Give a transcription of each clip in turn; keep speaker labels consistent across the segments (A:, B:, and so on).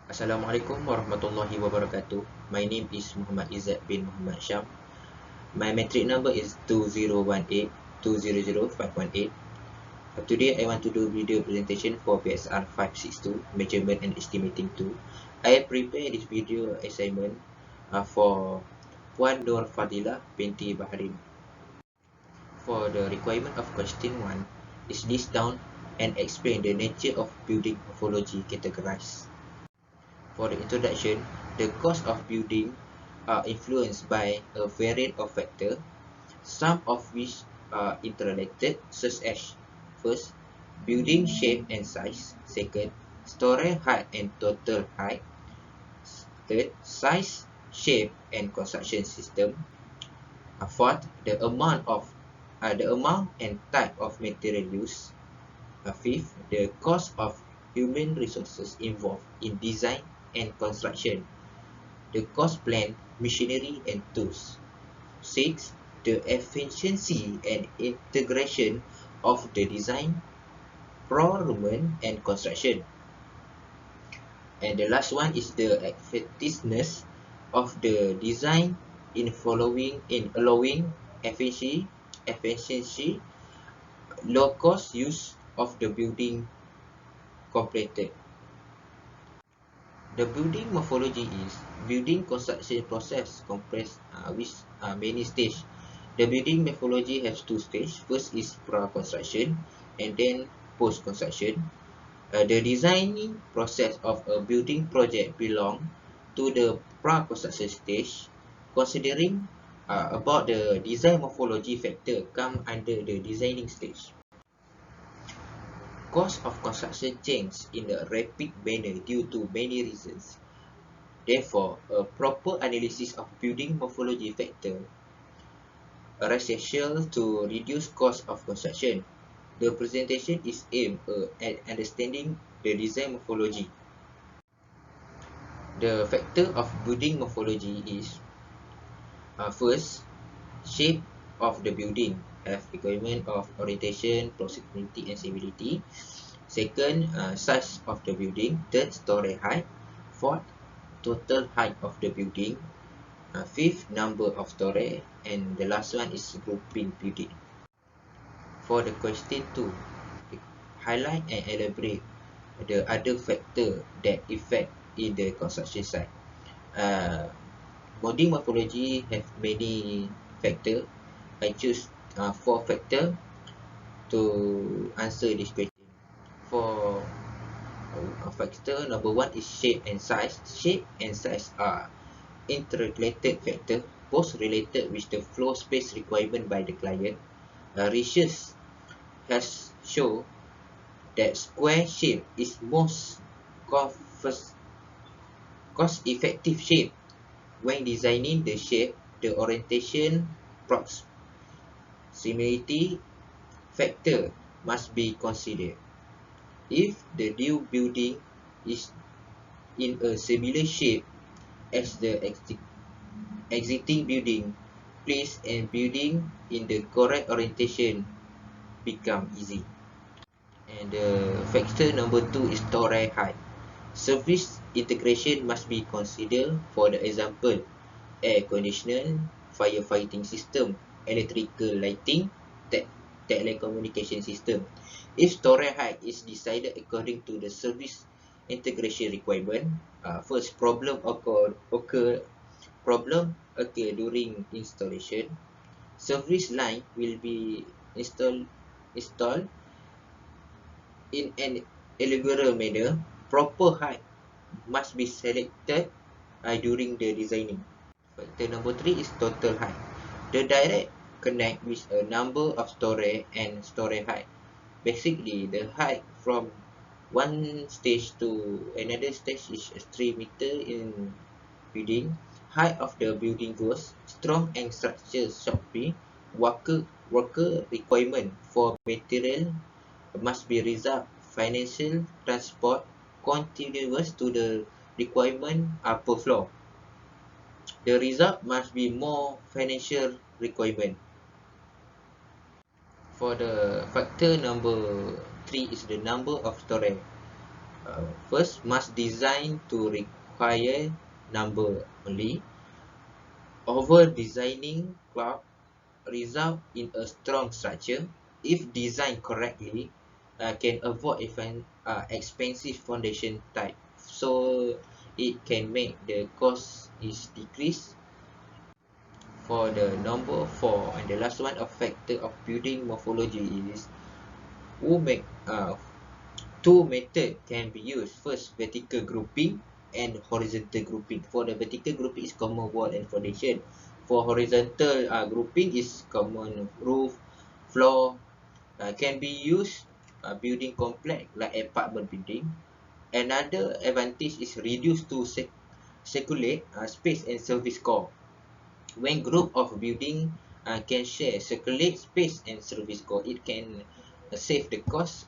A: Assalamualaikum warahmatullahi wabarakatuh. My name is Muhammad Izzat bin Muhammad Syam. My metric number is 2018200518. Today I want to do video presentation for PSR 562 Measurement and Estimating 2. I prepare this video assignment for Puan Nur Fadilah binti Bahrain. For the requirement of question 1 is list down and explain the nature of building morphology categorized. For the introduction, the cost of building are influenced by a variety of factors, some of which are interrelated, such as first, building shape and size; second, story height and total height; third, size, shape and construction system; fourth, the amount and type of material used; fifth, the cost of human resources involved in design and construction; the cost plan, machinery and tools; six, the efficiency and integration of the design, procurement and construction; and the last one is the effectiveness of the design in allowing efficiency, low cost use of the building completed. The building morphology is building construction process comprised with many stages. The building morphology has two stages. First is pre-construction and then post-construction. The designing process of a building project belong to the pre-construction stage. Considering about the design morphology factor come under the designing stage. Cost of construction changes in a rapid manner due to many reasons. Therefore, a proper analysis of building morphology factor are essential to reduce cost of construction. The presentation is aimed at understanding the design morphology. The factor of building morphology is first, shape of the building, have requirement of orientation, proximity and stability. Second, size of the building. Third, story height. Fourth, total height of the building. Fifth, number of story, and the last one is grouping building. For the question 2, highlight and elaborate the other factor that affect in the construction site. Building morphology have many factor. I choose 4 factor to answer this question. For factor number 1 is shape and size. Shape and size are interrelated factor, both related with the floor space requirement by the client. Research has shown that square shape is most cost-effective shape. When designing the shape, the orientation proximity factor must be considered. If the new building is in a similar shape as the existing building, place and building in the correct orientation become easy. And the factor number 2 is story height. Service integration must be considered. For the example, air conditioner, firefighting system, electrical lighting, telecommunication system. If story height is decided according to the service integration requirement, first problem occur during installation. Service line will be installed in an elaborate manner. Proper height must be selected during the designing. Factor number 3 is total height. The direct connect with a number of story and story height. Basically, the height from one stage to another stage is 3 meter in building. Height of the building goes strong and structure shopee. Worker requirement for material must be reserved. Financial transport continuous to the requirement per floor. The result must be more financial requirement. For the factor number 3 is the number of story. First, must design to require number only. Over designing cloud result in a strong structure. If designed correctly, can avoid even expensive foundation type. So it can make the cost is decreased. For the number four and the last one, a factor of building morphology is who make two methods can be used. First, vertical grouping and horizontal grouping. For the vertical grouping is common wall and foundation. For horizontal grouping is common roof, floor. Can be used building complex like apartment building. Another advantage is reduced to circulate space and service core. When group of building can share circulate space and service core, it can save the cost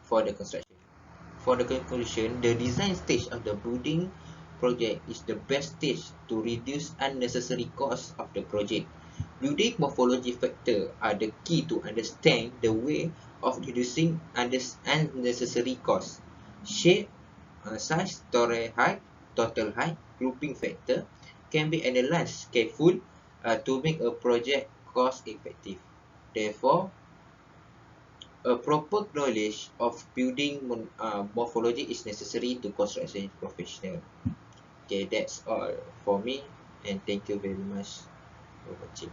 A: for the construction. For the conclusion, the design stage of the building project is the best stage to reduce unnecessary costs of the project. Building morphology factors are the key to understand the way of reducing unnecessary costs. Shape, size, total height, grouping factor can be analyzed carefully to make a project cost effective. Therefore, a proper knowledge of building morphology is necessary to construction professional. Okay, that's all for me, and thank you very much for watching.